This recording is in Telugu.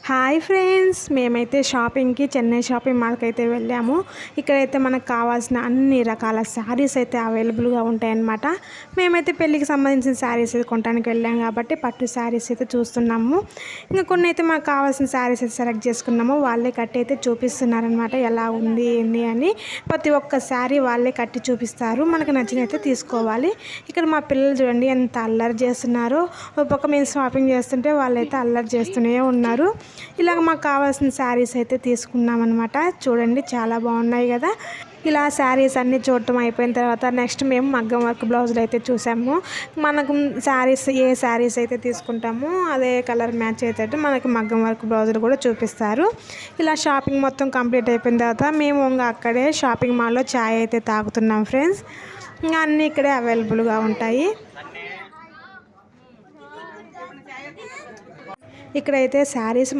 హాయ్ ఫ్రెండ్స్, మేమైతే షాపింగ్కి చెన్నై షాపింగ్ మాల్కి అయితే వెళ్ళాము. ఇక్కడైతే మనకు కావాల్సిన అన్ని రకాల శారీస్ అయితే అవైలబుల్గా ఉంటాయన్నమాట. మేమైతే పెళ్ళికి సంబంధించిన శారీస్ అయితే కొనడానికి వెళ్ళాము కాబట్టి పట్టు శారీస్ అయితే చూస్తున్నాము. ఇంకా కొన్ని అయితే మాకు కావాల్సిన శారీస్ అయితే సెలెక్ట్ చేసుకున్నాము. వాళ్ళే కట్టి అయితే చూపిస్తున్నారనమాట, ఎలా ఉంది ఏంది అని. ప్రతి ఒక్క శారీ వాళ్ళే కట్టి చూపిస్తారు, మనకు నచ్చినైతే తీసుకోవాలి. ఇక్కడ మా పిల్లలు చూడండి ఎంత అల్లరి చేస్తున్నారో. ఒక పక్క మేము షాపింగ్ చేస్తుంటే వాళ్ళైతే అల్లరి చేస్తూనే ఉన్నారు. ఇలాగ మాకు కావాల్సిన శారీస్ అయితే తీసుకున్నాం అనమాట. చూడండి చాలా బాగున్నాయి కదా. ఇలా శారీస్ అన్నీ చూడటం అయిపోయిన తర్వాత నెక్స్ట్ మేము మగ్గం వర్క్ బ్లౌజులు అయితే చూసాము. మనకు ఏ శారీస్ అయితే తీసుకుంటామో అదే కలర్ మ్యాచ్ అయితే మనకి మగ్గం వర్క్ బ్లౌజులు కూడా చూపిస్తారు. ఇలా షాపింగ్ మొత్తం కంప్లీట్ అయిపోయిన తర్వాత మేము ఇంకా అక్కడే షాపింగ్ మాల్లో చాయ్ అయితే తాగుతున్నాం ఫ్రెండ్స్. ఇంకా అన్నీ ఇక్కడే అవైలబుల్గా ఉంటాయి. ఇక్కడైతే శారీస్